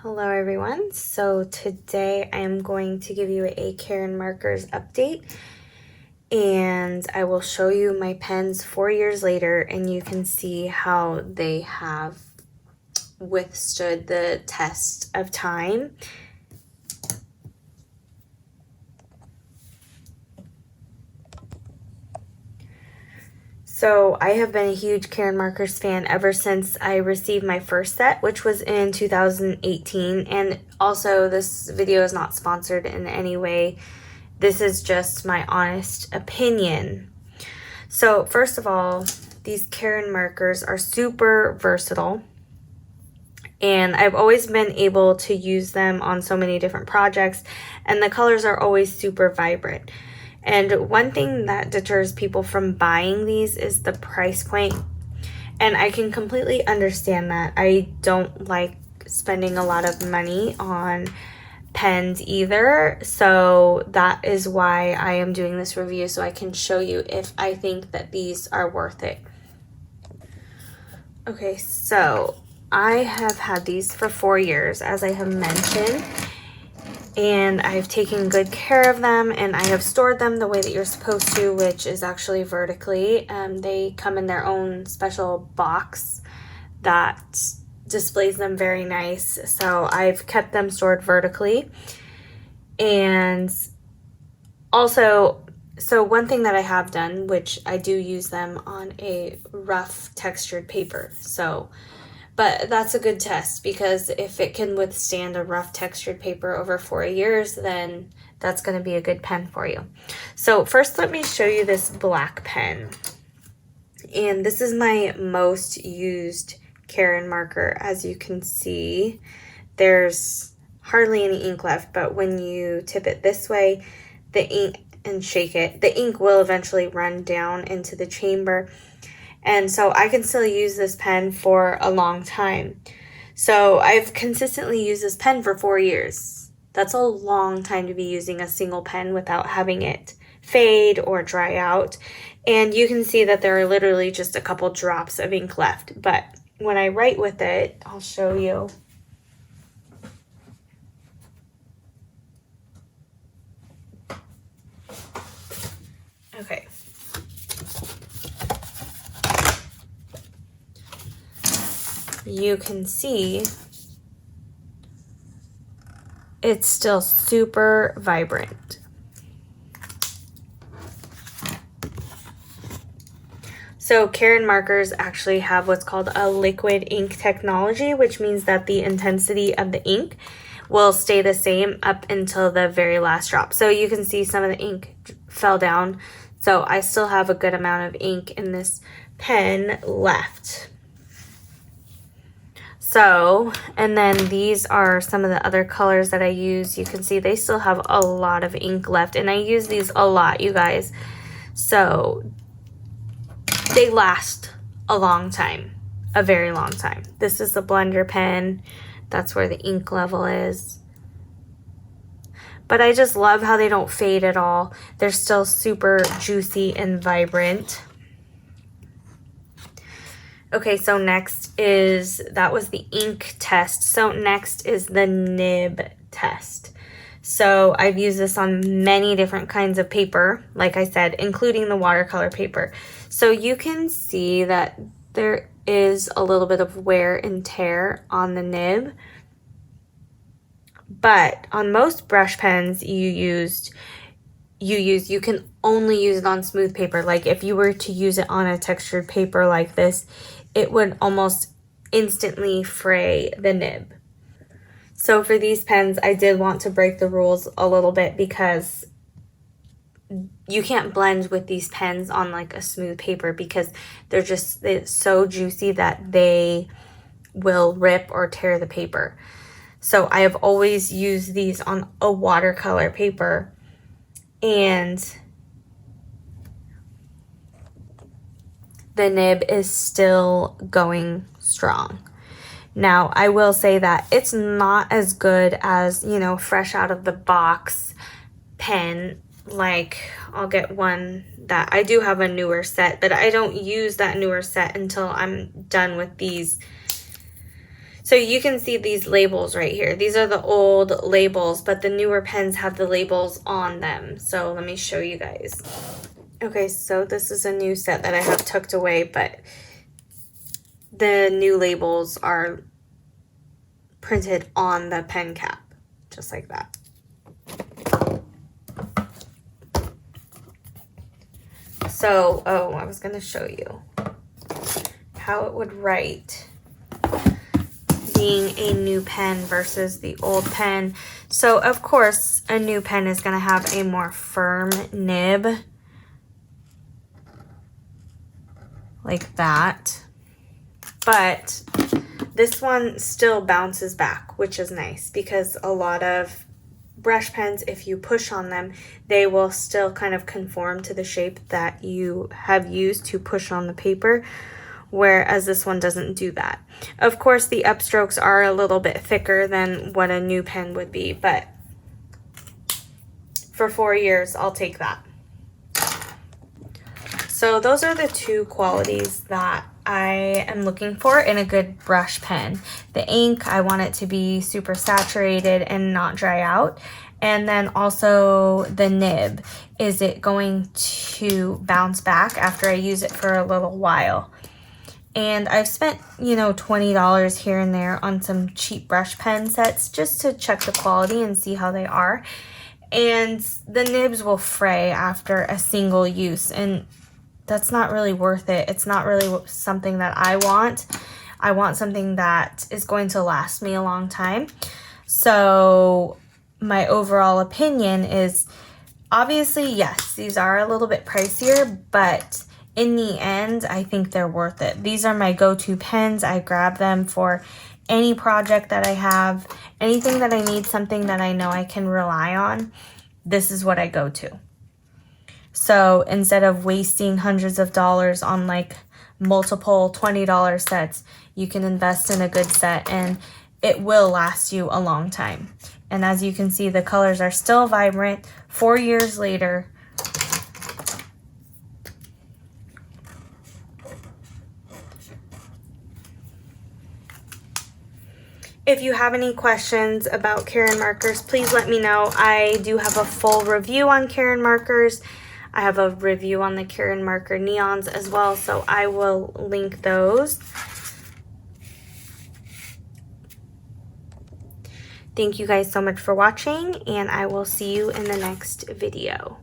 Hello everyone. So today I am going to give you a Karin Markers update, and I will show you my pens 4 years later, and you can see how they have withstood the test of time. So I have been a huge Karin Markers fan ever since I received my first set, which was in 2018. And also, this video is not sponsored in any way. This is just my honest opinion. So first of all, these Karin Markers are super versatile, and I've always been able to use them on so many different projects, and the colors are always super vibrant. And one thing that deters people from buying these is the price point. And I can completely understand that. I don't like spending a lot of money on pens either. So that is why I am doing this review, so I can show you if I think that these are worth it. Okay, so I have had these for 4 years, as I have mentioned. And I've taken good care of them, and I have stored them the way that you're supposed to, which is actually vertically. They come in their own special box that displays them very nice. So I've kept them stored vertically. And also, so one thing that I have done, which I do use them on a rough textured paper. But that's a good test, because if it can withstand a rough textured paper over 4 years, then that's going to be a good pen for you. So first, let me show you this black pen. And this is my most used Karin marker. As you can see, there's hardly any ink left, but when you tip it this way, the ink, and shake it, the ink will eventually run down into the chamber. And so I can still use this pen for a long time. So I've consistently used this pen for 4 years. That's a long time to be using a single pen without having it fade or dry out. And you can see that there are literally just a couple drops of ink left. But when I write with it, I'll show you. Okay. You can see it's still super vibrant. So Karin Markers actually have what's called a liquid ink technology, which means that the intensity of the ink will stay the same up until the very last drop. So you can see some of the ink fell down. So I still have a good amount of ink in this pen left. So, and then these are some of the other colors that I use. You can see they still have a lot of ink left, and I use these a lot, you guys. So they last a long time, a very long time. This is the blender pen. That's where the ink level is. But I just love how they don't fade at all. They're still super juicy and vibrant. Okay, so that was the ink test. So next is the nib test. So I've used this on many different kinds of paper, like I said, including the watercolor paper. So you can see that there is a little bit of wear and tear on the nib. But on most brush pens you can only use it on smooth paper. Like if you were to use it on a textured paper like this, it would almost instantly fray the nib. So for these pens, I did want to break the rules a little bit, because you can't blend with these pens on like a smooth paper, because they're so juicy that they will rip or tear the paper. So I have always used these on a watercolor paper, and the nib is still going strong. Now, I will say that it's not as good as, fresh out of the box pen. Like, I'll get one that I do have a newer set, but I don't use that newer set until I'm done with these. So you can see these labels right here. These are the old labels, but the newer pens have the labels on them. So let me show you guys. Okay, so this is a new set that I have tucked away, but the new labels are printed on the pen cap, just like that. So, oh, I was going to show you how it would write being a new pen versus the old pen. So, of course, a new pen is going to have a more firm nib, like that. But this one still bounces back, which is nice because a lot of brush pens, if you push on them, they will still kind of conform to the shape that you have used to push on the paper, whereas this one doesn't do that. Of course, the upstrokes are a little bit thicker than what a new pen would be, but for 4 years, I'll take that. So those are the two qualities that I am looking for in a good brush pen. The ink, I want it to be super saturated and not dry out. And then also the nib. Is it going to bounce back after I use it for a little while? And I've spent, you know, $20 here and there on some cheap brush pen sets just to check the quality and see how they are. And the nibs will fray after a single use, and that's not really worth it. It's not really something that I want. I want something that is going to last me a long time. So my overall opinion is, obviously, yes, these are a little bit pricier, but in the end, I think they're worth it. These are my go-to pens. I grab them for any project that I have, anything that I need, something that I know I can rely on. This is what I go to. So instead of wasting hundreds of dollars on like multiple $20 sets, you can invest in a good set and it will last you a long time. And as you can see, the colors are still vibrant 4 years later. If you have any questions about Karin Markers, please let me know. I do have a full review on Karin Markers. I have a review on the Karin Marker neons as well, so I will link those. Thank you guys so much for watching, and I will see you in the next video.